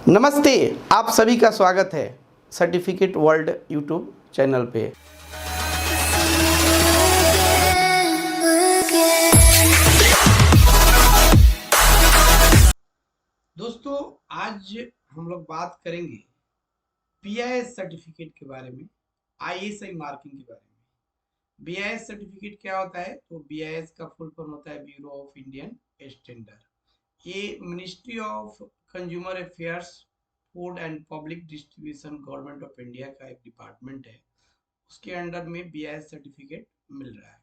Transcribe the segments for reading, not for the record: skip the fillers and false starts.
नमस्ते, आप सभी का स्वागत है सर्टिफिकेट वर्ल्ड यूट्यूब चैनल पे। दोस्तों, आज हम लोग बात करेंगे बीआईएस सर्टिफिकेट के बारे में, आईएसआई मार्किंग के बारे में। बीआईएस सर्टिफिकेट क्या होता है? तो बीआईएस का फुल फॉर्म होता है ब्यूरो ऑफ इंडियन स्टैंडर्ड। ये ministry of consumer affairs, food and public distribution, government of India का एक डिपार्टमेंट है। उसके अंडर में बीआईएस सर्टिफिकेट मिल रहा है।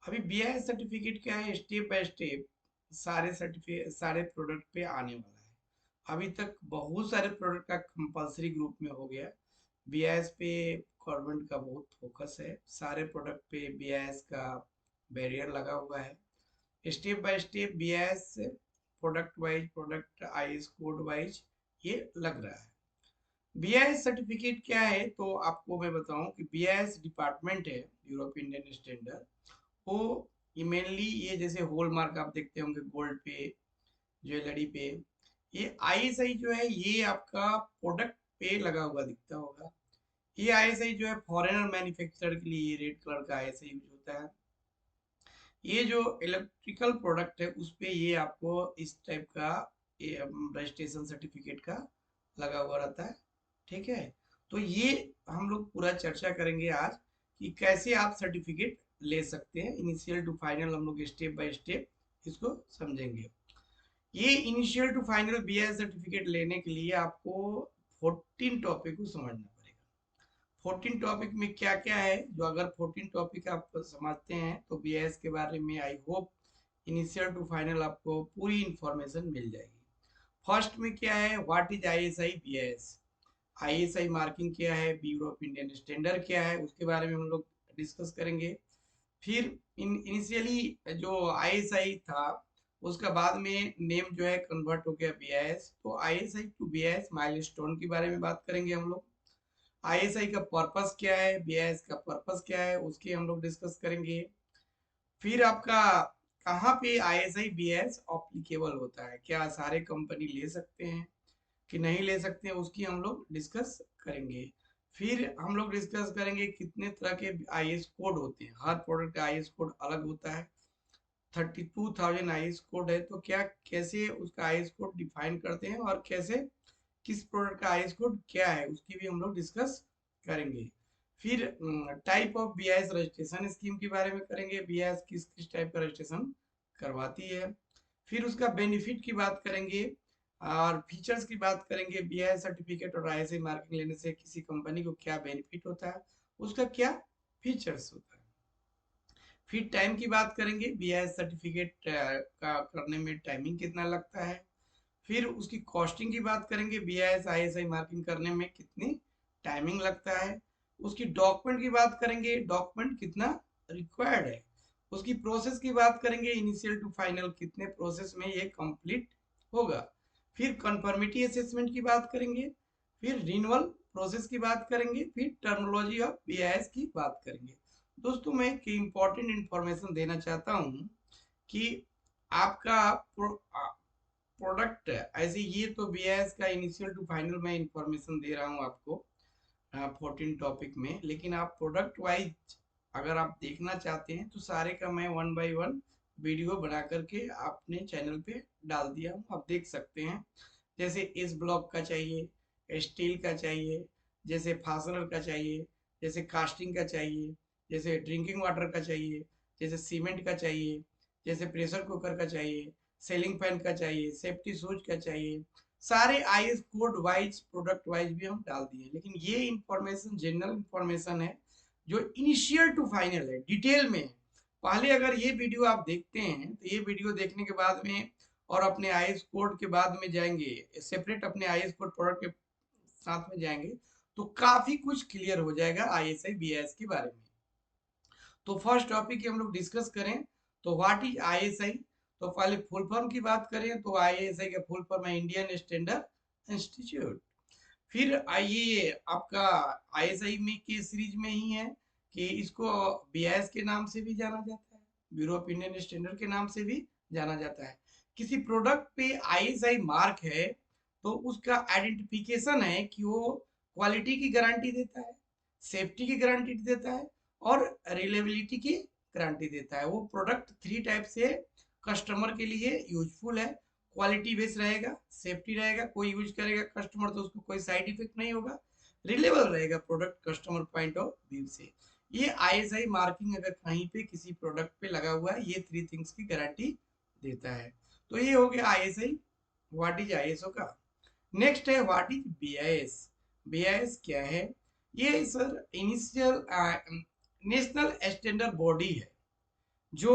अभी बीआईएस सर्टिफिकेट क्या है, स्टेप बाय स्टेप सारे प्रोडक्ट पे आने वाला है। अभी तक बहुत सारे प्रोडक्ट का कंपलसरी ग्रुप में हो गया। बीआईएस पे गवर्नमेंट का बहुत फोकस है, सारे प्रोडक्ट पे बीआईएस का बैरियर लगा हुआ है। Step by step BIS product wise, product IS code wise ये लग रहा है। बीआईएस सर्टिफिकेट क्या है तो आपको मैं बताऊं कि बीआईएस डिपार्टमेंट है, यूरोप इंडियन स्टैंडर्ड। वो मेनली ये जैसे हॉलमार्क आप देखते होंगे गोल्ड पे, ज्वेलरी पे, ये आईएसआई जो है ये आपका प्रोडक्ट पे लगा हुआ दिखता होगा। ये आईएसआई जो है फॉरेनर मैन्युफैक्चरर के लिए ये रेड कलर का आईएसआई यूज होता है। ये जो इलेक्ट्रिकल प्रोडक्ट है उस पे ये आपको इस टाइप का रजिस्ट्रेशन सर्टिफिकेट का लगा हुआ रहता है। ठीक है, तो ये हम लोग पूरा चर्चा करेंगे आज कि कैसे आप सर्टिफिकेट ले सकते हैं। इनिशियल टू फाइनल हम लोग स्टेप बाय स्टेप इसको समझेंगे। ये initial to final BIS certificate लेने के लिए आपको 14 टॉपिक को समझना पड़ेगा। 14 टॉपिक में क्या क्या है, जो अगर 14 टॉपिक आप समझते हैं तो बीआईएस के बारे में I hope initial to final आपको पूरी इंफॉर्मेशन मिल जाएगी। फर्स्ट में क्या है, what is ISI BIS, ISI marking क्या है, ब्यूरो ऑफ इंडियन स्टैंडर्ड क्या है, उसके बारे में हम लोग डिस्कस करेंगे। फिर इनिशियली जो आईएसआई था उसका बाद में नेम जो है कन्वर्ट हो गया बीआईएस, तो आईएसआई टू बीआईएस माइलस्टोन के बारे में बात करेंगे हम लोग। आईएसआई का पर्पस क्या है, बीआईएस का पर्पस क्या है, उसके हम लोग डिस्कस करेंगे। फिर आपका कहाँ पे आईएसआई बीआईएस एप्लीकेबल होता है, क्या सारे कंपनी ले सकते हैं कि नहीं ले सकते हैं, उसकी हम लोग डिस्कस करेंगे। फिर हम लोग डिस्कस करेंगे कितने तरह के आईएस कोड होते हैं, हर प्रोडक्ट का आईएस कोड अलग होता है। 32,000 आईएस कोड है, तो क्या कैसे उसका आईएस कोड डिफाइन करते हैं और कैसे किस प्रोडक्ट का आईएस कोड क्या है उसकी भी हम लोग डिस्कस करेंगे। फिर type of BIS registration scheme के बारे में करेंगे, बीआईएस किस किस टाइप का रजिस्ट्रेशन करवाती है। फिर उसका बेनिफिट की बात करेंगे और फीचर्स की बात करेंगे। बीआईएस सर्टिफिकेट और आईएसआई मार्किंग लेने से किसी कंपनी को क्या बेनिफिट होता है, उसका क्या फीचर्स होता है। फिर टाइम की बात करेंगे, बीआईएस सर्टिफिकेट का करने में टाइमिंग कितना लगता है। फिर उसकी कॉस्टिंग की बात करेंगे, बीआईएस आईएसआई मार्किंग करने में कितनी टाइमिंग लगता है। उसकी डॉक्यूमेंट की बात करेंगे, डॉक्यूमेंट कितना रिक्वायर्ड है। उसकी प्रोसेस की बात करेंगे, इनिशियल टू फाइनल कितने प्रोसेस में ये कंप्लीट होगा। फिर कंफर्मिटी असेसमेंट की बात करेंगे, फिर रिन्यूअल प्रोसेस की बात करेंगे, फिर टर्मिनोलॉजी ऑफ बीआईएस की बात करेंगे। दोस्तों, मैं एक इम्पॉर्टेंट इंफॉर्मेशन देना चाहता हूँ कि आपका प्रोडक्ट ऐसे, ये तो बीआईएस का इनिशियल टू फाइनल मैं इंफॉर्मेशन दे रहा हूँ आपको 14 टॉपिक में, लेकिन आप प्रोडक्ट वाइज अगर आप देखना चाहते हैं तो सारे का मैं 1 बाय 1 वीडियो बना करके अपने चैनल पे डाल दिया हूँ, आप देख सकते हैं। जैसे इस ब्लॉक का चाहिए, स्टील का चाहिए, जैसे फास्टनर का चाहिए, जैसे कास्टिंग का चाहिए, जैसे ड्रिंकिंग वाटर का चाहिए, जैसे सीमेंट का चाहिए, जैसे प्रेशर कुकर का चाहिए, सेलिंग फैन का चाहिए, सेफ्टी शूज का चाहिए। सारे IS code wise, product wise भी हम डाल दिए, लेकिन ये इंफॉर्मेशन जनरल इंफॉर्मेशन है जो इनिशियल टू फाइनल है, डिटेल में है। पहले अगर ये वीडियो आप देखते हैं तो ये वीडियो देखने के बाद में और अपने आईएस कोड के बाद में जाएंगे, सेपरेट अपने आईएस कोड प्रोडक्ट के साथ में जाएंगे तो काफी कुछ क्लियर हो जाएगा आईएसआई बीआईएस के बारे में। तो फर्स्ट टॉपिक हम लोग डिस्कस करें तो व्हाट इज आईएसआई। तो पहले फुल फॉर्म की बात करें तो आईएसआई का फुल फॉर्म है इंडियन स्टैंडर्ड इंस्टीट्यूट। फिर आइए आपका आईएसआई में के सीरीज में ही है कि इसको बीआईएस के नाम से भी जाना जाता है, ब्यूरो ऑफ इंडियन स्टैंडर्ड के नाम से भी जाना जाता है। किसी प्रोडक्ट पे आईएसआई मार्क है तो उसका आइडेंटिफिकेशन है कि वो क्वालिटी की गारंटी देता है, सेफ्टी की गारंटी देता है और रिलायबिलिटी की गारंटी देता है। वो प्रोडक्ट 3 टाइप से कस्टमर के लिए यूजफुल है। क्वालिटी बेस्ड रहेगा, सेफ्टी रहेगा, कोई यूज करेगा कस्टमर तो उसको कोई साइड इफेक्ट नहीं होगा, रिलेबल रहेगा product customer point of view से। ये आईएसआई मार्किंग अगर कहीं पे किसी प्रोडक्ट पे लगा हुआ है, ये 3 थिंग्स की गारंटी देता है। तो ये हो गया आईएसआई, व्हाट इज आईएसओ का। नेक्स्ट है व्हाट इज बीआईएस। बीआईएस क्या है? ये sir initial national standard body है जो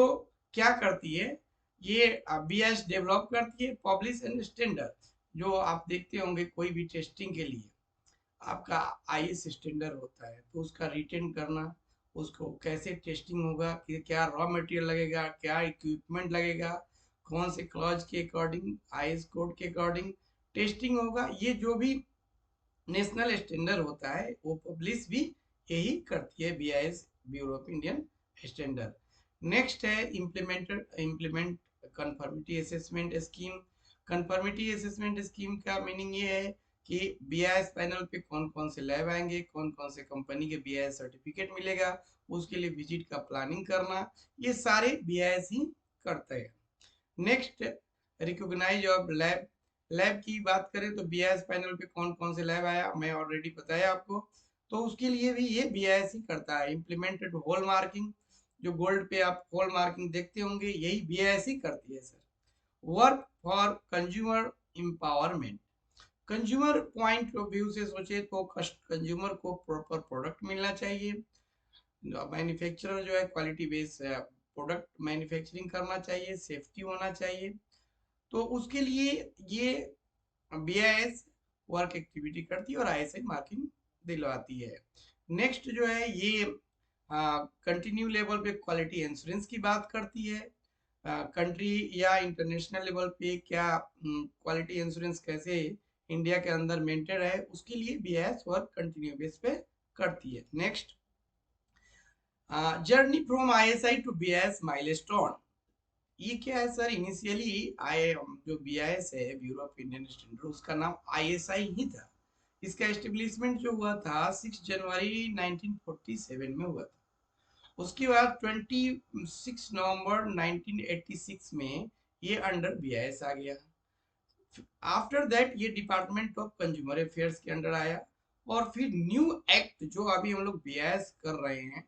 क्या करती है, ये बीएस डेवलप करती है, पब्लिश एंड स्टैंडर्ड। जो आप देखते होंगे कोई भी टेस्टिंग के लिए आपका आईएस स्टैंडर्ड होता है, तो उसका रिटेन करना, उसको कैसे टेस्टिंग होगा, कि क्या रॉ मटेरियल लगेगा, क्या इक्विपमेंट लगेगा, कौन से क्लॉज के अकॉर्डिंग, आईएस कोड के अकॉर्डिंग टेस्टिंग होगा, ये जो भी नेशनल स्टैंडर्ड होता है वो पब्लिश भी यही करती है, BIS, bureau of Indian standard. Next है implement conformity assessment scheme. Conformity assessment scheme का मीनिंग ये है कि बीआईएस पैनल पे कौन कौन से लैब आएंगे, कौन कौन से कंपनी के बीआईएस सर्टिफिकेट मिलेगा, उसके लिए विजिट का प्लानिंग करना, ये सारे बीआईएस ही करते हैं। Next, recognise of lab. Lab की बात करें तो बीआईएस पैनल पे कौन कौन से लैब आया, मैं ऑलरेडी बताया आपको, तो उसके लिए भी ये बीआईएस ही करता है। इम्प्लीमेंटेड हॉल मार्किंग, जो गोल्ड पे आप हॉल मार्किंग देखते होंगे, यही बीआईएस ही करती है sir. Work for consumer empowerment. Consumer point of view से सोचे तो कंज्यूमर को प्रॉपर प्रोडक्ट मिलना चाहिए, मैन्युफैक्चरर जो है क्वालिटी बेस्ड प्रोडक्ट मैन्युफैक्चरिंग करना चाहिए, सेफ्टी होना चाहिए। तो उसके लिए ये बीआईएस वर्क एक्टिविटी करती है और आईएसआई मार्किंग दिलवाती है। नेक्स्ट जो है ये कंटिन्यू लेवल पे क्वालिटी इंश्योरेंस की बात करती है। कंट्री या इंटरनेशनल लेवल पे क्या क्वालिटी इंश्योरेंस कैसे इंडिया के अंदर मेंटेन है, उसके लिए बीआईएस वर्क कंटिन्यू बेस पे करती है। Next, journey from ISI to BIS milestone. ये क्या है सर? इनिशियली आई जो बीआईएस है, ब्यूरो ऑफ इंडियन स्टैंडर्ड, उसका नाम आईएसआई ही था। इसका एस्टेब्लिशमेंट जो हुआ था 6 जनवरी 1947 में हुआ था। उसके बाद 26 नवंबर 1986 में ये अंडर बीआईएस आ गया। आफ्टर दैट ये डिपार्टमेंट ऑफ कंज्यूमर अफेयर्स के अंडर आया। और फिर न्यू एक्ट जो अभी हम लोग बीआईएस कर रहे हैं,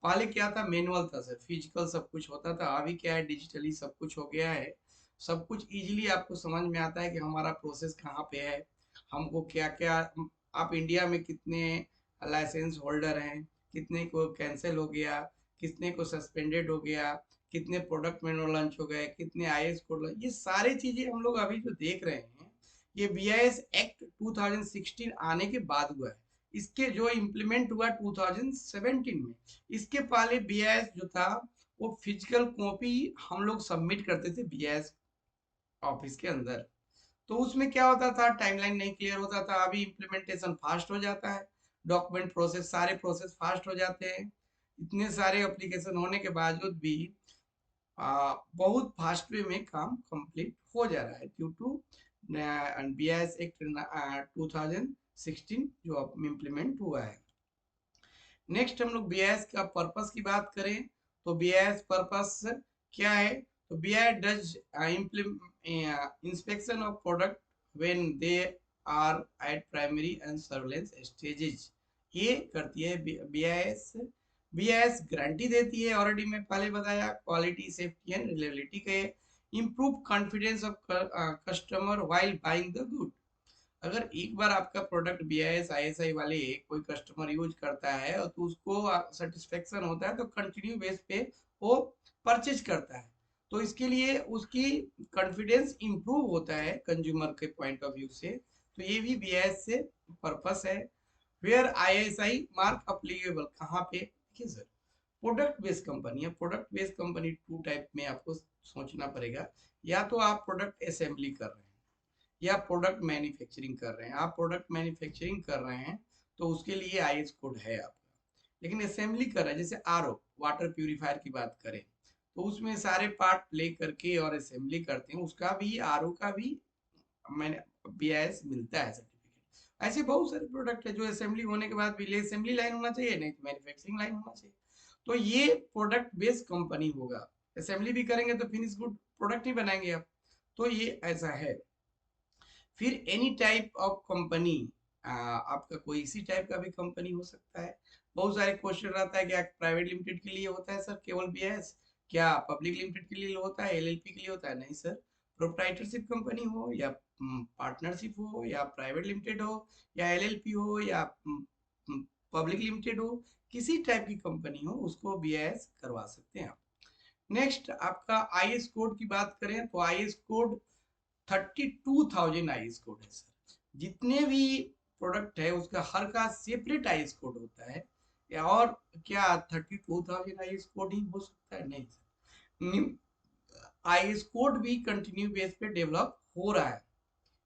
पहले क्या था, मैनुअल था सर, फिजिकल सब कुछ होता था। अभी क्या है, डिजिटली सब कुछ हो गया है, सब कुछ इजीली आपको समझ में आता है कि हमारा प्रोसेस कहाँ पे है, हमको क्या क्या, आप इंडिया में कितने लाइसेंस होल्डर हैं, कितने को कैंसिल हो गया, कितने को सस्पेंडेड हो गया, कितने प्रोडक्ट मेनू लॉन्च हो गए, कितने आईएस कोड, ये सारी चीजें हम लोग अभी जो देख रहे हैं, ये बीआईएस एक्ट 2016 आने के बाद हुआ है। इसके जो इम्प्लीमेंट हुआ 2017 में। इसके पहले बीआईएस जो था वो फिजिकल कॉपी हम लोग सबमिट करते थे बीआईएस ऑफिस के अंदर, तो उसमें क्या होता था, टाइमलाइन नहीं क्लियर होता था। अभी इम्प्लीमेंटेशन फास्ट हो जाता है, डॉक्यूमेंट प्रोसेस, सारे प्रोसेस फास्ट हो जाते हैं। इतने सारे एप्लीकेशन होने के बावजूद भी बहुत फास्ट वे में काम कंप्लीट हो जा रहा है ड्यू टू बीआईएस एक्ट 2016 जो अब इम्प्लीमेंट हुआ है। नेक्स्ट हम लोग बीआईएस का पर्पस की बात करें तो बीआईएस पर्पस क्या है, तो BIS does inspection of product when they are at primary and surveillance stages. ये करती है बीआईएस। बीआईएस गारंटी देती है, ऑलरेडी मैं पहले बताया, क्वालिटी, सेफ्टी एंड रिलायबिलिटी के, improve confidence of customer while buying the good. अगर एक बार आपका प्रोडक्ट बीआईएस आईएसआई वाले कोई कस्टमर यूज करता है और तो उसको सेटिस्फेक्शन होता है, तो कंटिन्यू बेस पे वो परचेज करता है, तो इसके लिए उसकी कॉन्फिडेंस इंप्रूव होता है कंज्यूमर के पॉइंट ऑफ व्यू से। तो ये भी बीआईएस से पर्पस है। वेयर आईएसआई मार्क अप्लीकेबल, कहाँ पे, देखिए सर, प्रोडक्ट बेस्ड कंपनी है। प्रोडक्ट बेस्ड कंपनी 2 टाइप में आपको सोचना पड़ेगा, या तो आप प्रोडक्ट असेंबली कर रहे हैं या प्रोडक्ट मैन्युफैक्चरिंग कर रहे हैं। आप प्रोडक्ट मैन्युफैक्चरिंग कर रहे हैं तो उसके लिए आईएस कोड है आपका, लेकिन असेंबली कर रहे हैं, जैसे आरओ वाटर प्यूरिफायर की बात करें तो उसमें सारे पार्ट ले करके और असेंबली करते हैं, उसका भी, आरओ का भी मैंने BIS मिलता है सर्टिफिकेट। ऐसे बहुत सारे प्रोडक्ट है जो असेंबली होने के बाद भी असेंबली लाइन होना चाहिए, नहीं तो मैन्युफैक्चरिंग लाइन होना चाहिए। तो ये प्रोडक्ट बेस्ड कंपनी होगा, असेंबली भी करेंगे तो फिनिश गुड प्रोडक्ट ही बनाएंगे आप। तो ये ऐसा है। फिर एनी टाइप ऑफ कंपनी, आपका कोई इसी टाइप का भी कंपनी हो सकता है। बहुत सारे क्वेश्चन रहता है, क्या प्राइवेट लिमिटेड के लिए होता है सर केवल BIS, क्या पब्लिक लिमिटेड के लिए होता है, LLP के लिए होता है? नहीं सर, प्रोप्राइटरशिप कंपनी हो या पार्टनरशिप हो या प्राइवेट लिमिटेड हो या LLP हो या पब्लिक लिमिटेड हो, किसी टाइप की कंपनी हो उसको BIS करवा सकते हैं आप। नेक्स्ट आपका IS कोड की बात करें तो IS कोड 32,000 IS कोड है सर। जितने भी प्रोडक्ट है उसका हर का सेपरेट IS कोड होता है। और क्या 32,000 IS कोड ही हो सकता है? नहीं सर, न्यू IS कोड भी कंटिन्यू बेस पे डेवलप हो रहा है।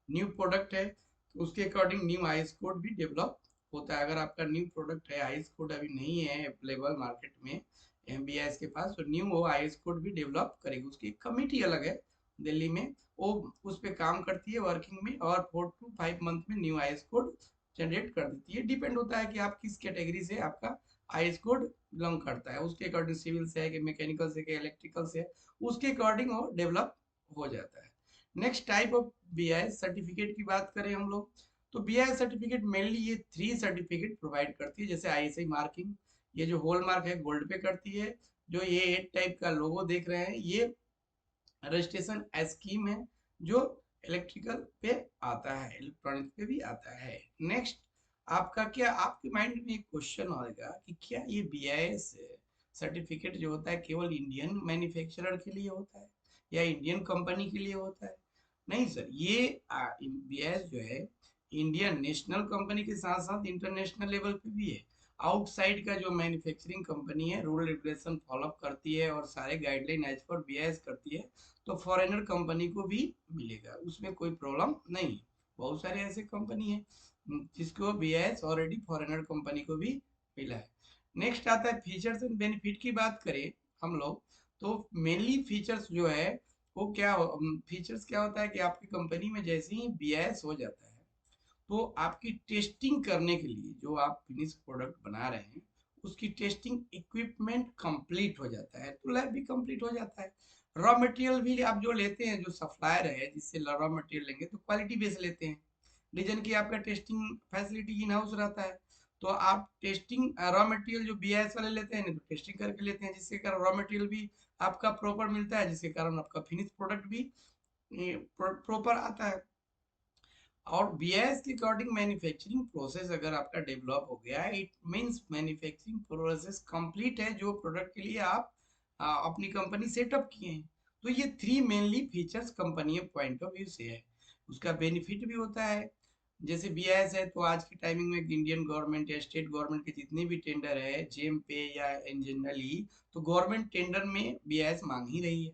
न्यू प्रोडक्ट है तो उसके अकॉर्डिंग न्यू IS कोड भी डेवलप होता है। अगर आपका न्यू प्रोडक्ट है, IS कोड अभी नहीं है अवेलेबल मार्केट में MBIS के पास, तो न्यू वो IS कोड भी डेवलप करेगी। उसकी कमिटी अलग है दिल्ली में, वो उस पर काम करती है वर्किंग में, और 4 to 5 मंथ में न्यू IS कोड जनरेट कर देती है। डिपेंड होता है कि आप किस कैटेगरी से आपका IS कोड बिलोंग करता है, उसके अकॉर्डिंग सिविल से है कि मैकेनिकल से, कि इलेक्ट्रिकल से, उसके अकॉर्डिंग वो डेवलप हो जाता है। Next type of BIS certificate की बात करें हम लोग, तो BIS सर्टिफिकेट मेनली ये 3 सर्टिफिकेट प्रोवाइड करती है। जैसे ISI मार्किंग, ये जो हॉल मार्क है गोल्ड पे करती है। जो ये 8 टाइप का लोगो देख रहे हैं, ये रजिस्ट्रेशन स्कीम है जो इलेक्ट्रिकल पे आता है, इलेक्ट्रॉनिक पे भी आता है। नेक्स्ट आपका क्या, आपके माइंड में एक क्वेश्चन आएगा कि क्या ये BIS सर्टिफिकेट जो होता है केवल इंडियन मैन्युफैक्चरर के लिए होता है या इंडियन कंपनी के लिए होता है? नहीं सर, ये BIS जो है इंडियन नेशनल कंपनी के साथ साथ इंटरनेशनल लेवल पे भी है। आउटसाइड का जो मैन्युफैक्चरिंग कंपनी है रूल रेगुलेशन फॉलो करती है और सारे गाइडलाइन एज पर BIS करती है, तो फॉरेनर कंपनी को भी मिलेगा, उसमें कोई प्रॉब्लम नहीं। बहुत सारे ऐसे कंपनी है जिसको BIS ऑलरेडी फॉरेनर कंपनी को भी मिला है। नेक्स्ट आता है फीचर्स एंड बेनिफिट की बात करें हम लोग, तो मेनली फीचर्स जो है वो क्या, फीचर्स क्या होता है कि आपकी कंपनी में जैसे ही BIS हो जाता है तो आपकी टेस्टिंग करने के लिए जो आप फिनिश प्रोडक्ट बना रहे हैं उसकी टेस्टिंग इक्विपमेंट कंप्लीट हो जाता है, तो लैब भी कंप्लीट हो जाता है। रॉ मटेरियल भी आप जो लेते हैं, जो सप्लायर है जिससे रॉ मटेरियल लेंगे तो क्वालिटी बेस लेते हैं। रीजन की आपका टेस्टिंग फैसिलिटी इन हाउस रहता है, तो आप टेस्टिंग रॉ मटेरियल जो BIS वाले लेते हैं नहीं तो टेस्टिंग करके लेते हैं, जिसके कारण रॉ मटेरियल भी आपका प्रॉपर मिलता है, जिसके कारण आपका फिनिश प्रोडक्ट भी प्रॉपर आता है। और BIS के अकॉर्डिंग मैन्युफैक्चरिंग प्रोसेस अगर आपका डेवलप हो गया है, it means manufacturing process complete है जो प्रोडक्ट के लिए आप अपनी कंपनी सेटअप किए हैं। तो ये 3 mainly features company point of view से है। उसका बेनिफिट भी होता है। जैसे BIS है तो आज की टाइमिंग में इंडियन गवर्नमेंट या स्टेट गवर्नमेंट के जितने भी टेंडर है जेम पे या इन जनरली, तो गवर्नमेंट टेंडर में BIS मांग ही रही है।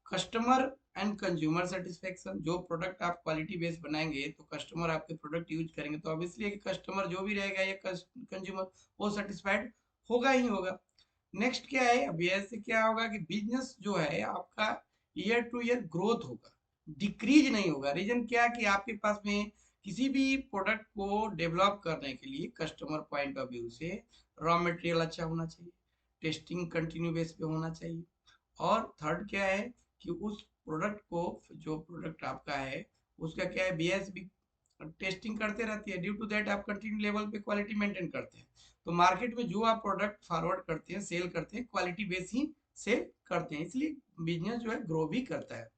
कस्टमर एंड कंज्यूमर सेटिस्फेक्शन, जो प्रोडक्ट आप क्वालिटी बेस्ड बनाएंगे तो कस्टमर आपके प्रोडक्ट यूज करेंगे, तो ऑब्वियसली कि कस्टमर जो भी रहेगा या कंज्यूमर वो सेटिस्फाइड होगा ही होगा। नेक्स्ट क्या है, BIS से क्या होगा कि बिजनेस जो है आपका ईयर टू ईयर ग्रोथ होगा, डिक्रीज नहीं होगा। रीजन क्या कि आपके पास में किसी भी प्रोडक्ट को डेवलप करने के लिए कस्टमर पॉइंट ऑफ व्यू से रॉ मटेरियल अच्छा होना चाहिए, टेस्टिंग कंटिन्यू बेस पे होना चाहिए, और थर्ड क्या है कि उस प्रोडक्ट को, जो प्रोडक्ट आपका है उसका क्या है, BIS भी टेस्टिंग करते रहती है। ड्यू टू दैट आप कंटिन्यू लेवल पे क्वालिटी मेंटेन करते हैं। तो मार्केट में जो आप प्रोडक्ट फॉरवर्ड करते हैं, सेल करते हैं, क्वालिटी बेस ही सेल करते हैं, इसलिए बिजनेस जो है ग्रो भी करता है।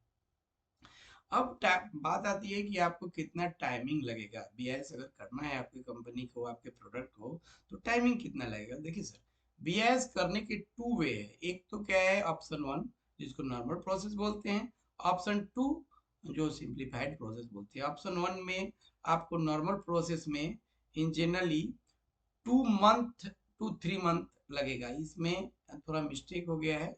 अब बात आती है कि आपको कितना टाइमिंग लगेगा BIS अगर करना है आपकी कंपनी को, आपके प्रोडक्ट को, तो टाइमिंग कितना लगेगा? देखिए सर, BIS करने के 2 वे है। एक तो क्या है, ऑप्शन 1 जिसको नॉर्मल प्रोसेस बोलते हैं, ऑप्शन 2 जो सिंप्लीफाइड प्रोसेस बोलते हैं। ऑप्शन 1 में आपको नॉर्मल प्रोसेस में in generally 2 month to 3 month लगेगा। इसमें थोड़ा मिस्टेक हो गया है,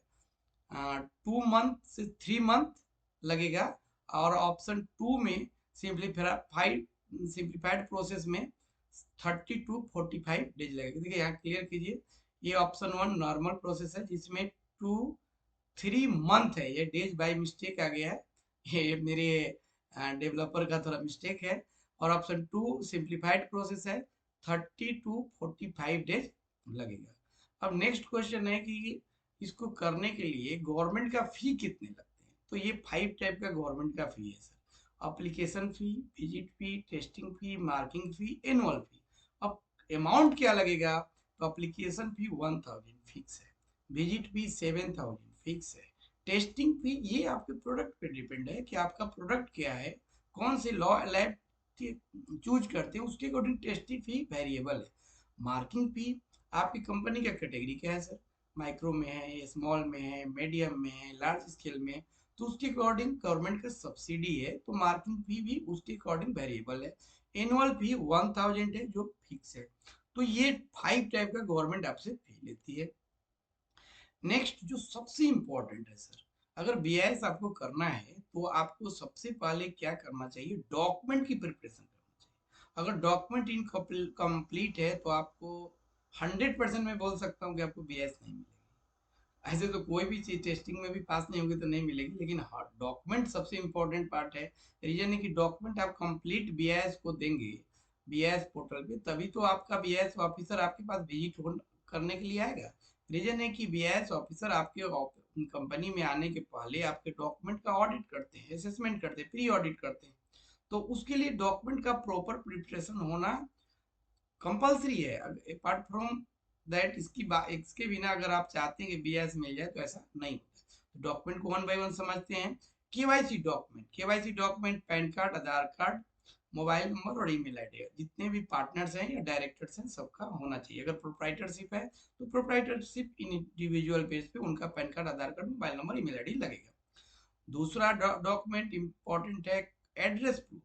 2 मंथ से 3 मंथ लगेगा। और ऑप्शन 2 में सिंप्लीफाइड सिंप्लीफाइड प्रोसेस में 30 to 45 डेज लगेगा। देखिए यहाँ क्लियर कीजिए, ये ऑप्शन 1 नॉर्मल प्रोसेस है जिसमें 2-3 मंथ है, ये डेज बाय मिस्टेक आ गया है, ये मेरे डेवलपर का थोड़ा मिस्टेक है। और ऑप्शन 2 सिंप्लीफाइड प्रोसेस है, 30 to 45 डेज लगेगा। अब नेक्स्ट क्वेश्चन है कि इसको करने के लिए गवर्नमेंट का फी कितने लगते हैं। तो ये 5 टाइप का गवर्नमेंट का फी है सर। एप्लीकेशन फी, विजिट फी, टेस्टिंग फी, मार्किंग फी, एनुअल फी। अब अमाउंट क्या लगेगा, तो एप्लीकेशन फी 1000 फिक्स है, विजिट फी 7000 फिक्स है, टेस्टिंग फी ये आपके प्रोडक्ट पे डिपेंड है कि आपका प्रोडक्ट क्या है, कौन से लॉ लैब चूज करते हैं, उसके अकॉर्डिंग टेस्टिंग फी वेरिएबल है। मार्किंग फी आपकी कंपनी का कैटेगरी क्या है सर, माइक्रो में है, स्मॉल में है, मीडियम में है, लार्ज स्केल में है, तो उसके अकॉर्डिंग गवर्नमेंट का सब्सिडी है, तो मार्किंग फी भी उसके अकॉर्डिंग वेरिएबल है। एनुअल फी 1000 है जो फिक्स है। तो ये 5 टाइप का गवर्नमेंट आपसे फी लेती है। नेक्स्ट जो सबसे इंपॉर्टेंट है सर, अगर बीआईएस आपको करना है तो आपको सबसे पहले क्या करना चाहिए, डॉक्यूमेंट की प्रिपरेशन करना चाहिए। अगर डॉक्यूमेंट इनकम्प्लीट है तो आपको 100% मैं बोल सकता हूँ कि आपको बीआईएस नहीं मिलेगी। ऐसे तो कोई भी चीज टेस्टिंग में भी पास नहीं होगी तो नहीं मिलेगी, लेकिन हाँ डॉक्यूमेंट सबसे इंपॉर्टेंट पार्ट है। रीजन है कि डॉक्यूमेंट आप कंप्लीट बीआईएस को देंगे बीआईएस पोर्टल पे, तभी तो आपका बीआईएस ऑफिसर आपके पास विजिट करने के लिए आएगा। रीजन है कि बीआईएस ऑफिसर आपके कंपनी में आने के पहले आपके डॉक्यूमेंट का ऑडिट करते हैं, असेसमेंट करते हैं, प्री ऑडिट करते हैं। तो उसके लिए डॉक्यूमेंट का प्रॉपर प्रिपरेशन होना कंपलसरी है। अपार्ट फ्रॉम दैट इसके बिना अगर आप चाहते हैं कि बीएस मिल जाए तो ऐसा नहीं होता। तो डॉक्यूमेंट को वन बाय वन समझते हैं। KYC document pan card, Aadhaar card, mobile number और ईमेल आईडी, जितने भी पार्टनर्स हैं या डायरेक्टर्स हैं सबका होना चाहिए। अगर प्रोप्राइटरशिप है तो प्रोप्राइटरशिप इंडिविजुअल बेस पे उनका PAN card, Aadhaar card, mobile number, email ID लगेगा। दूसरा डॉक्यूमेंट इंपॉर्टेंट है, एड्रेस प्रूफ।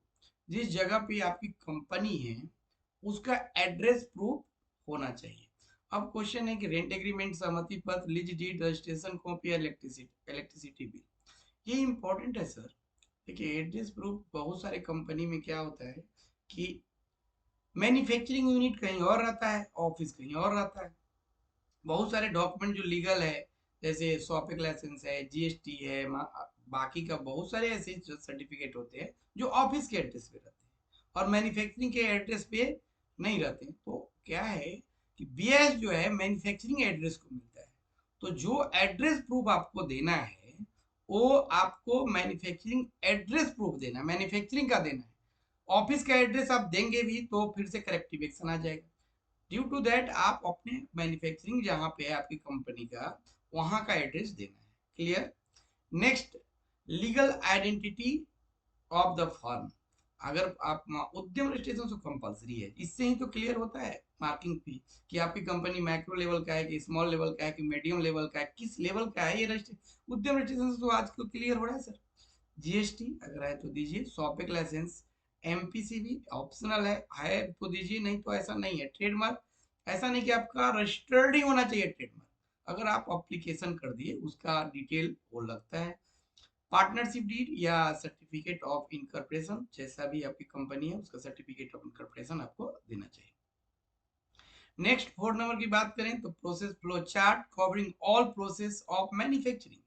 जिस जगह पे आपकी कंपनी है उसका एड्रेस प्रूफ होना चाहिए। अब क्वेश्चन है कि रेंट एग्रीमेंट, सहमति पत्र, lease deed, registration copy, electricity bill, ये इंपॉर्टेंट है सर। देखिए एड्रेस प्रूफ बहुत सारे कंपनी में क्या होता है कि मैन्युफैक्चरिंग यूनिट कहीं और रहता है, ऑफिस कहीं और रहता है। बहुत सारे डॉक्यूमेंट जो लीगल है, जैसे शॉपिंग लाइसेंस है, जीएसटी है, बाकी का बहुत सारे ऐसे सर्टिफिकेट होते हैं जो ऑफिस के एड्रेस पे रहते हैं और मैन्युफैक्चरिंग के एड्रेस पे नहीं रहते हैं। तो क्या है कि बीएस जो है मैन्युफैक्चरिंग एड्रेस को मिलता है। तो जो एड्रेस प्रूफ आपको देना है वो आपको मैन्युफैक्चरिंग एड्रेस प्रूफ देना है, मैन्युफैक्चरिंग का देना है। ऑफिस का एड्रेस आप देंगे भी तो फिर से करेक्टिव एक्शन आ जाएगा। ड्यू टू दैट आप अपने मैन्युफैक्चरिंग जहां पे है आपकी कंपनी का, वहां का एड्रेस देना है। Clear. Next, legal identity of the firm. अगर आप उद्यम रजिस्ट्रेशन तो कंपलसरी है, इससे ही तो क्लियर होता है मार्किंग फी कि आपकी कंपनी माइक्रो लेवल का है कि स्मॉल लेवल का है कि मीडियम लेवल का है, किस लेवल का है। ये उद्यम रजिस्ट्रेशन से तो आजकल क्लियर हो रहा है सर। जीएसटी अगर है तो दीजिए, शॉपिंग लाइसेंस, एमपीसी भी ऑप्शनल है तो दीजिए, नहीं तो ऐसा नहीं है। ट्रेडमार्क, ऐसा नहीं कि आपका रजिस्टर्ड ही होना चाहिए ट्रेडमार्क, अगर आप एप्लीकेशन कर दिए उसका डिटेल वो लगता है। पार्टनरशिप डीड या सर्टिफिकेट ऑफ इनकॉर्पोरेशन, जैसा भी आपकी कंपनी है उसका सर्टिफिकेट ऑफ इनकॉर्पोरेशन आपको देना चाहिए। नेक्स्ट 4 नंबर की बात करें तो process flow chart covering all process of manufacturing,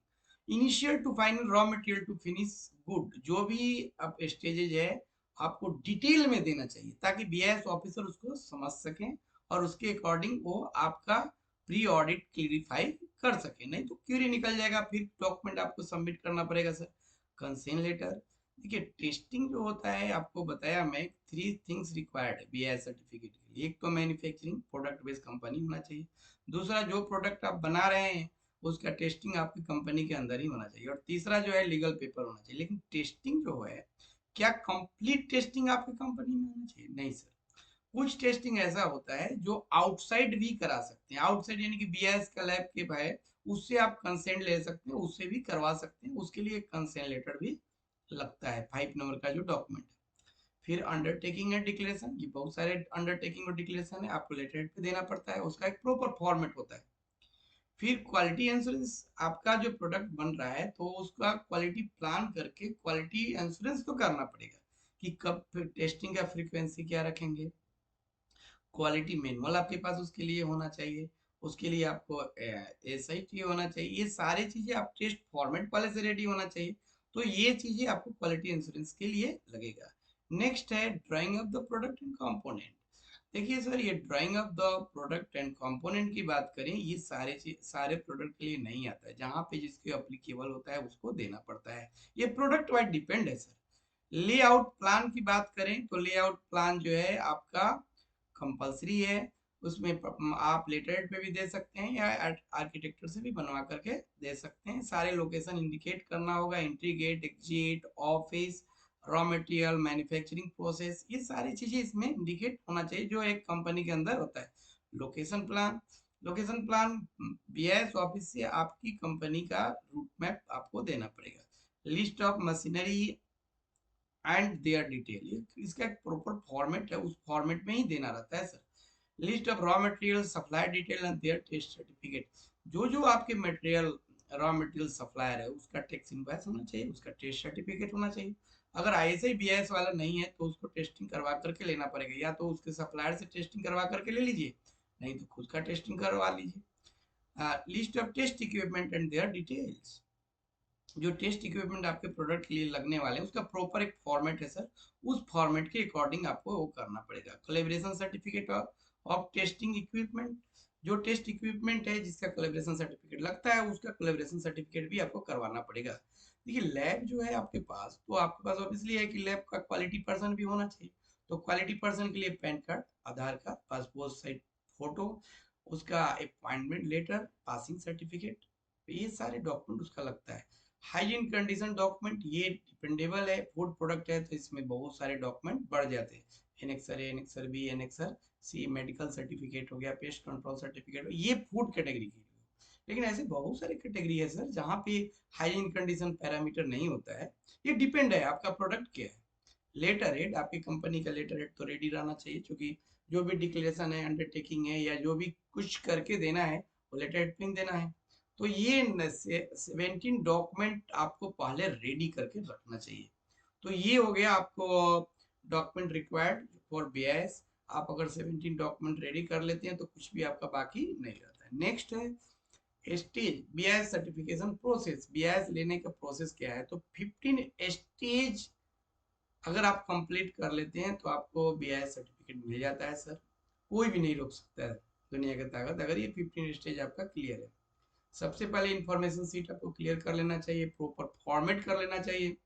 initial to final, raw material to finish good, जो भी अब स्टेजेज है आपको डिटेल में देना चाहिए ताकि बीआईएस ऑफिसर उसको समझ सकें और उसके अकॉर्डिंग वो आपका प्री ऑडिट क्लियरिफाई कर सके। नहीं तो क्यूरी निकल जाएगा, फिर डॉक्यूमेंट आपको सबमिट करना पड़ेगा सर। कंसेंट लेटर, देखिए टेस्टिंग जो होता है आपको बताया मैं, 3 थिंग्स रिक्वायर्ड है बीआईएस सर्टिफिकेट के लिए। एक तो मैन्युफैक्चरिंग प्रोडक्ट बेस्ड कंपनी होना चाहिए, दूसरा जो प्रोडक्ट आप बना रहे हैं उसका टेस्टिंग आपकी कंपनी के अंदर ही होना चाहिए, और तीसरा जो है लीगल पेपर होना चाहिए। लेकिन टेस्टिंग जो है, क्या कंप्लीट टेस्टिंग आपकी कंपनी में होना चाहिए? नहीं सर। कुछ टेस्टिंग ऐसा होता है जो आउटसाइड भी करा सकते हैं, आउटसाइड यानी कि बीआईएस का लैब के भाई उससे आप कंसेंट ले सकते हैं, उससे भी करवा सकते हैं, उसके लिए कंसेंट लेटर भी लगता है 5 नंबर का जो डॉक्यूमेंट है। फिर अंडरटेकिंग एंड डिक्लेरेशन, ये बहुत सारे अंडरटेकिंग और डिक्लेरेशन है, आपको लेटर पे देना पड़ता है, उसका एक प्रॉपर फॉर्मेट होता है। फिर क्वालिटी इंश्योरेंस, आपका जो प्रोडक्ट बन रहा है तो उसका क्वालिटी प्लान करके क्वालिटी इंश्योरेंस तो करना पड़ेगा कि कब टेस्टिंग का फ्रीक्वेंसी क्या रखेंगे। क्वालिटी मैनुअल आपके पास उसके लिए होना चाहिए, उसके लिए आपको एसआईटी होना चाहिए। ये सारी चीजें आप टेस्ट फॉर्मेट पहले से रेडी होना चाहिए। तो ये चीजें आपको क्वालिटी इंश्योरेंस के लिए लगेगा। नेक्स्ट है drying of the product and component. देखिए सर, ये drying of the product and component की बात करें, ये सारे प्रोडक्ट के लिए नहीं आता है। जहाँ पे जिसके अप्लीकेबल होता है उसको देना पड़ता है, ये प्रोडक्ट वाइज डिपेंड है सर। लेआउट प्लान की बात करें तो लेआउट प्लान जो है आपका कंपलसरी है। उसमें आप लेटरहेड पे भी दे सकते हैं या आर्किटेक्चर से भी बनवा करके दे सकते हैं। सारे लोकेशन इंडिकेट करना होगा, entry gate, exit, office, raw material, manufacturing process, ये सारी चीजें इसमें इंडिकेट होना चाहिए जो एक कंपनी के अंदर होता है। लोकेशन प्लान बीआईएस ऑफिस से आपकी कंपनी का रूट मैप आपको देना पड़ेगा। List of machinery and their detail, इसका एक प्रॉपर फॉर्मेट है, उस फॉर्मेट में ही देना रहता है sir. List of raw material, supply detail and their test certificate, जो आपके मटेरियल रॉ मटेरियल सप्लायर है उसका टैक्स इनवॉइस होना चाहिए, उसका टेस्ट सर्टिफिकेट होना चाहिए। अगर ऐसे ही बीआईएस वाला नहीं है तो उसको टेस्टिंग करवा करके लेना पड़ेगा, या तो उसके सप्लायर से टेस्टिंग करवा करके ले लीजिए, नहीं तो खुद का टेस्टिंग करवा लीजिए। List of test equipment and their details, जो टेस्ट इक्विपमेंट आपके प्रोडक्ट के लिए लगने वाले हैं उसका प्रॉपर एक फॉर्मेट है सर, उस फॉर्मेट के अकॉर्डिंग आपको वो करना पड़ेगा। Collaboration certificate of testing equipment, जो टेस्ट इक्विपमेंट है जिसका कोलैबोरेशन सर्टिफिकेट लगता है उसका कोलैबोरेशन सर्टिफिकेट भी आपको करवाना पड़ेगा। देखिए लैब जो है आपके पास, तो आपके पास ऑब्वियसली है कि लैब का क्वालिटी पर्सन भी होना चाहिए। तो क्वालिटी पर्सन के लिए pan card, Aadhaar card, passport size photo, उसका अपॉइंटमेंट लेटर, पासिंग सर्टिफिकेट, ये सारे डॉक्यूमेंट उसका लगता है। हाइजीन कंडीशन डॉक्यूमेंट, ये डिपेंडेबल है, फूड प्रोडक्ट है तो इसमें बहुत सारे डॉक्यूमेंट बढ़ जाते हैं। Annexure A, annexure B, annexure C, medical certificate हो गया, पेस्ट कंट्रोल सर्टिफिकेट हो, ये फूड कैटेगरी की। लेकिन ऐसे बहुत सारे कैटेगरी है सर जहाँ पे हाइजीन कंडीशन पैरामीटर नहीं होता है। ये डिपेंड है आपका प्रोडक्ट क्या है। लेटर हेड, आपकी कंपनी का लेटर हेड तो रेडी रहना चाहिए, क्योंकि जो भी डिक्लेरेशन है, अंडरटेकिंग है, या जो भी कुछ करके देना है वो लेटर हेड पे देना है। तो ये 17 डॉक्यूमेंट आपको पहले रेडी करके रखना चाहिए। तो ये हो गया आपको डॉक्यूमेंट रिक्वायर्ड फॉर बीआईएस। आप अगर 17 डॉक्यूमेंट रेडी कर लेते हैं तो कुछ भी आपका बाकी नहीं रहता है। नेक्स्ट है stage BIS certification process. BIS लेने का प्रोसेस क्या है, तो 15 स्टेज अगर आप कंप्लीट कर लेते हैं तो आपको बीआईएस सर्टिफिकेट मिल जाता है सर। कोई भी नहीं रोक सकता है दुनिया की ताकत, अगर ये 15 स्टेज आपका क्लियर है। सबसे पहले इंफॉर्मेशन सीट आपको क्लियर कर लेना चाहिए, प्रॉपर फॉर्मेट कर लेना चाहिए।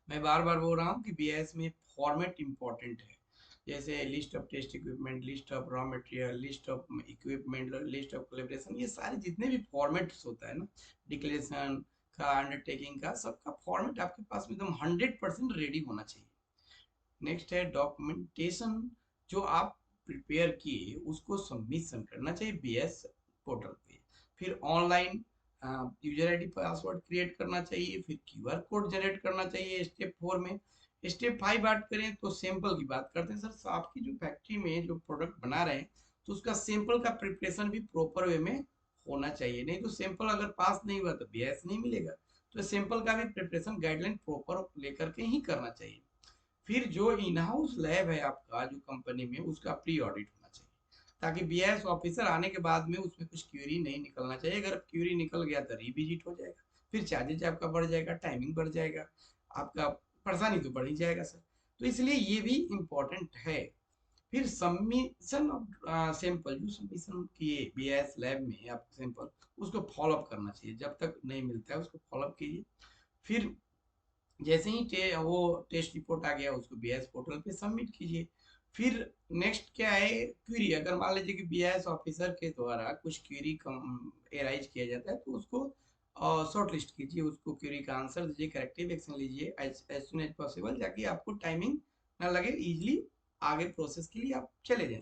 मैं बार बार बोल रहा हूँ कि बीआईएस में फॉर्मेट इंपॉर्टेंट है। जैसे list of test equipment, list of raw material, list of equipment, list of collaboration, ये सारे जितने भी फॉर्मेट्स होता है ना, डिक्लेरेशन का, अंडरटेकिंग का, सबका फॉर्मेट आपके पास में एकदम 100% रेडी होना चाहिए। नेक्स्ट है डॉक्यूमेंटेशन, जो आप प्रिपेयर किए उसको सबमिशन करना चाहिए बीएस पोर्टल पे। फिर online user ID password create करना चाहिए, फिर क्यूआर कोड जनरेट करना चाहिए स्टेप 4 में। स्टेप 5 बात करें तो सैंपल की बात करते हैं सर। आपकी जो फैक्ट्री में जो प्रोडक्ट बना रहे हैं तो उसका सैंपल का प्रिपरेशन भी प्रॉपर वे में होना चाहिए, नहीं तो सैंपल अगर पास नहीं हुआ तो बीएस नहीं मिलेगा। तो सैंपल का भी प्रिपरेशन गाइडलाइन प्रॉपर लेकर के ही करना चाहिए। फिर जो इन हाउस लैब है आपका जो कंपनी में, उसका प्री ऑडिट होना चाहिए, ताकि बीआईएस ऑफिसर आने के बाद में उसमें कुछ क्यूरी नहीं निकलना चाहिए। अगर क्यूरी निकल गया तो रिविजिट हो जाएगा, फिर चार्जेज आपका बढ़ जाएगा, टाइमिंग बढ़ जाएगा, आपका परेशानी तो बढ़ ही जाएगा सर। तो इसलिए ये भी इम्पोर्टेंट है। फिर सबमिशन ऑफ सैंपल, जो सबमिशन किए बीआईएस लैब में आप सैंपल, उसको फॉलोअप करना चाहिए, जब तक नहीं मिलता है उसको फॉलोअप कीजिए। फिर जैसे ही वो टेस्ट रिपोर्ट आ गया उसको बीआईएस पोर्टल पे सबमिट कीजिए। फिर नेक्स्ट क्या है, क्वेरी। अगर मान लीजिए कि बीआईएस ऑफिसर के द्वारा कुछ क्वेरी एराइज किया जाता है तो उसको शॉर्ट लिस्ट कीजिए, उसको क्वेरी का आंसर दीजिए, करेक्टिव एक्शन लीजिए एज सुन एज पॉसिबल, ताकि आपको टाइमिंग ना लगे, इजिली आगे प्रोसेस के लिए आप चले जाएं।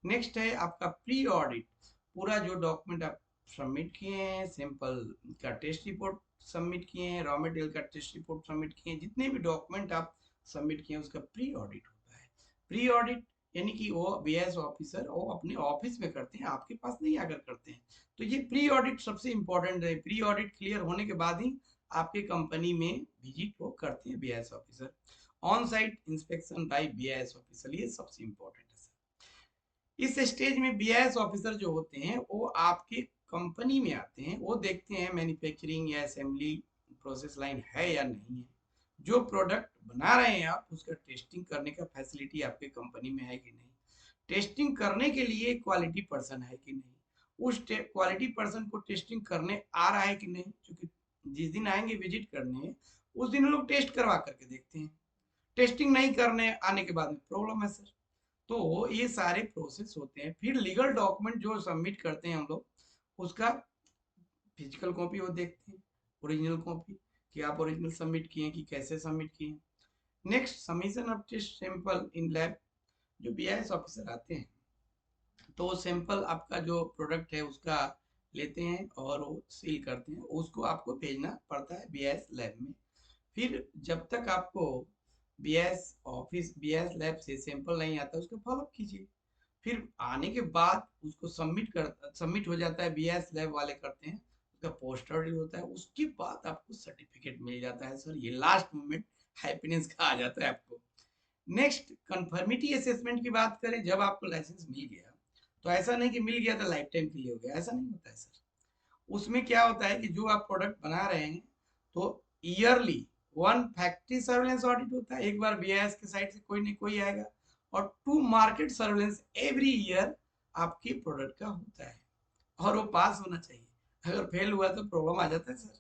नेक्स्ट है आपका प्री ऑडिट। पूरा जो डॉक्यूमेंट आप सबमिट किए हैं, सैंपल का टेस्ट रिपोर्ट सबमिट किए हैं, रॉ मटेरियल का टेस्ट रिपोर्ट सबमिट किए हैं, जितने भी डॉक्यूमेंट आप सबमिट किए हैं उसका प्री ऑडिट होता है। प्री ऑडिट यानी कि वो बीआईएस ऑफिसर वो अपने ऑफिस में करते हैं, आपके पास नहीं आकर करते हैं। तो ये प्री ऑडिट सबसे इंपॉर्टेंट है। प्री ऑडिट क्लियर होने के बाद ही आपके कंपनी में विजिट वो करते हैं BIS officer. On site inspection by BIS officer, ये सबसे इंपॉर्टेंट है सर। इस स्टेज में बीआईएस ऑफिसर जो होते हैं वो आपके कंपनी में आते हैं, वो देखते हैं मैन्युफैक्चरिंग या असेंबली प्रोसेस लाइन है या नहीं है, जो प्रोडक्ट बना रहे हैं आप उसका टेस्टिंग करने का फैसिलिटी आपके कंपनी में है कि नहीं, टेस्टिंग करने के लिए क्वालिटी पर्सन है कि नहीं, उस क्वालिटी पर्सन को टेस्टिंग करने आ रहा है कि नहीं, क्योंकि जिस दिन आएंगे विजिट करने उस दिन लोग टेस्ट करवा करके देखते हैं, टेस्टिंग नहीं करने आने के बाद में प्रॉब्लम है सर। तो ये सारे प्रोसेस होते हैं। फिर लीगल डॉक्यूमेंट जो सबमिट करते हैं हम लोग, उसका फिजिकल कॉपी वो देखते हैं, ओरिजिनल कॉपी कि आप ओरिजिनल सबमिट किए कि कैसे सबमिट किए। Next, submission of test sample in lab. जो बीआईएस ऑफिसर आते हैं तो सैंपल आपका जो प्रोडक्ट है उसका लेते हैं और वो सील करते हैं, उसको आपको भेजना पड़ता है बीआईएस लैब में। फिर जब तक आपको बीआईएस लैब से सैंपल नहीं आता उसको फॉलोअप कीजिए। फिर आने के बाद उसको सबमिट हो जाता है, बीआईएस लैब वाले करते हैं, उसका पोस्ट ऑडिट होता है, उसके बाद आपको सर्टिफिकेट मिल जाता है सर। ये लास्ट मोमेंट हैप्पीनेस का आ जाता है आपको। नेक्स्ट, कंफर्मिटी असेसमेंट की बात करें। जब आपको लाइसेंस मिल गया तो ऐसा नहीं कि मिल गया तो लाइफ टाइम के लिए हो गया, ऐसा नहीं होता है सर। उसमें क्या होता है कि जो आप प्रोडक्ट बना रहे हैं तो yearly one factory surveillance audit होता है, एक बार बीआईएस के साइड से कोई नहीं कोई आएगा, और 2 मार्केट सर्वेलेंस एवरी ईयर आपके प्रोडक्ट का होता है, और वो पास होना चाहिए। अगर फेल हुआ तो प्रॉब्लम आ जाता है सर,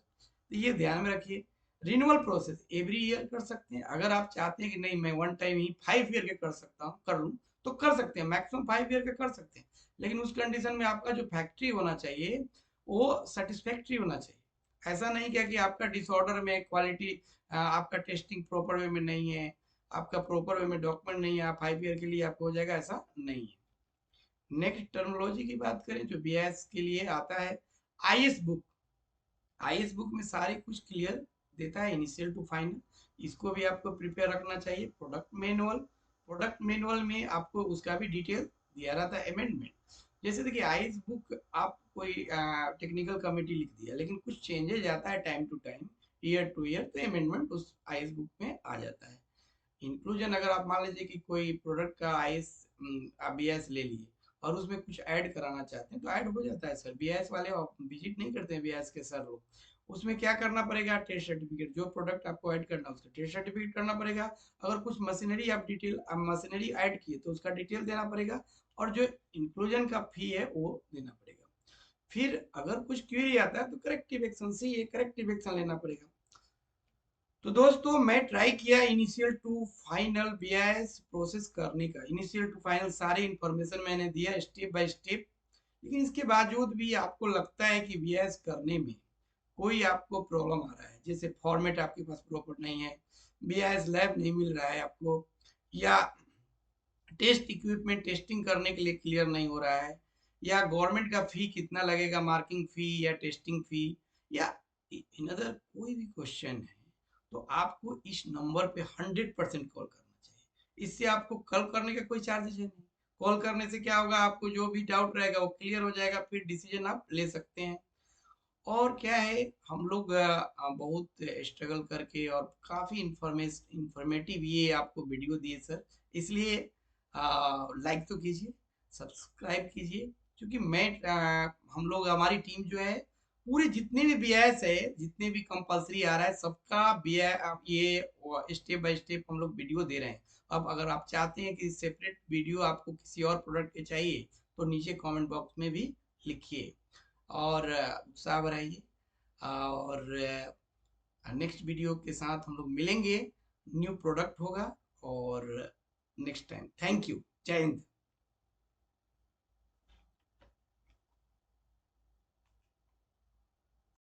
तो ये ध्यान में रखिए। रिन्यूअल प्रोसेस एवरी ईयर कर सकते हैं। अगर आप चाहते हैं कि नहीं मैं वन टाइम ही 5 ईयर के कर सकता हूँ, कर लूँ, तो कर सकते हैं, मैक्सिमम 5 ईयर के कर सकते हैं, लेकिन उस कंडीशन में आपका जो फैक्ट्री होना चाहिए वो सेटिस्फैक्ट्री होना चाहिए। ऐसा नहीं क्या कि आपका डिसऑर्डर में क्वालिटी, आपका टेस्टिंग प्रॉपर वे में नहीं है, आपका प्रॉपर वे में डॉक्यूमेंट नहीं है, आप 5 ईयर के लिए आपको हो जाएगा, ऐसा नहीं है। नेक्स्ट, टर्मिनोलॉजी की बात करें जो बीआईएस के लिए आता है, आईएस बुक। आईएस बुक में सारे कुछ क्लियर देता है, इनिशियल टू फाइनल, इसको भी आपको प्रिपेयर रखना चाहिए। प्रोडक्ट मैनुअल में आपको उसका भी डिटेल दिया रहता है। अमेंडमेंट, जैसे देखिए आईएस बुक आप कोई टेक्निकल कमेटी लिख दिया, लेकिन कुछ चेंजेज आता है time to time, year to year, तो अमेंडमेंट उस आईएस बुक में आ जाता है। इंक्लूजन, अगर आप मान लीजिए कि कोई प्रोडक्ट का आईएस आप बीआईएस ले लिए और उसमें कुछ ऐड कराना चाहते हैं तो ऐड हो जाता है सर। बीआईएस वाले विजिट नहीं करते हैं बीआईएस के सर लोग, उसमें क्या करना पड़ेगा, टेस्ट सर्टिफिकेट, जो प्रोडक्ट आपको ऐड करना है उसका टेस्ट सर्टिफिकेट करना पड़ेगा। अगर कुछ मशीनरी आप मशीनरी ऐड किए तो उसका डिटेल देना पड़ेगा, और जो इंक्लूजन का फी है वो देना पड़ेगा। फिर अगर कुछ क्वेरी आता है तो करेक्टिव एक्शन से ये करेक्टिव एक्शन लेना पड़ेगा। तो दोस्तों मैं ट्राई किया initial to final BIS process करने का, इनिशियल टू फाइनल सारे इंफॉर्मेशन मैंने दिया स्टेप बाय स्टेप, लेकिन इसके बावजूद भी आपको लगता है कि बीआईएस करने में कोई आपको प्रॉब्लम आ रहा है, जैसे फॉर्मेट आपके पास प्रॉपर नहीं है, बीआईएस लैब नहीं मिल रहा है आपको, या टेस्ट इक्विपमेंट टेस्टिंग करने के लिए क्लियर नहीं हो रहा है, या गवर्नमेंट का फी कितना लगेगा, मार्किंग फी या टेस्टिंग फी, या इन अदर कोई भी क्वेश्चन है, तो आपको इस नंबर पे 100% कॉल करना चाहिए। इससे आपको कॉल करने का कोई चार्जेस है नहीं। कॉल करने से क्या होगा, आपको जो भी डाउट रहेगा वो क्लियर हो जाएगा, फिर डिसीजन आप ले सकते हैं। और क्या है, हम लोग बहुत स्ट्रगल करके और काफ़ी इंफॉर्मेटिव ये आपको वीडियो दिए सर, इसलिए लाइक तो कीजिए, सब्सक्राइब कीजिए, क्योंकि हम लोग, हमारी टीम जो है पूरे जितने भी बीआईएस है, जितने भी कंपलसरी आ रहा है सबका ये स्टेप बाय स्टेप हम लोग वीडियो दे रहे हैं। अब अगर आप चाहते हैं कि सेपरेट वीडियो आपको किसी और प्रोडक्ट के चाहिए तो नीचे कमेंट बॉक्स में भी लिखिए, और उत्साह बढ़ाइए। और नेक्स्ट वीडियो के साथ हम लोग मिलेंगे, न्यू प्रोडक्ट होगा, और नेक्स्ट टाइम। थैंक यू, जय हिंद।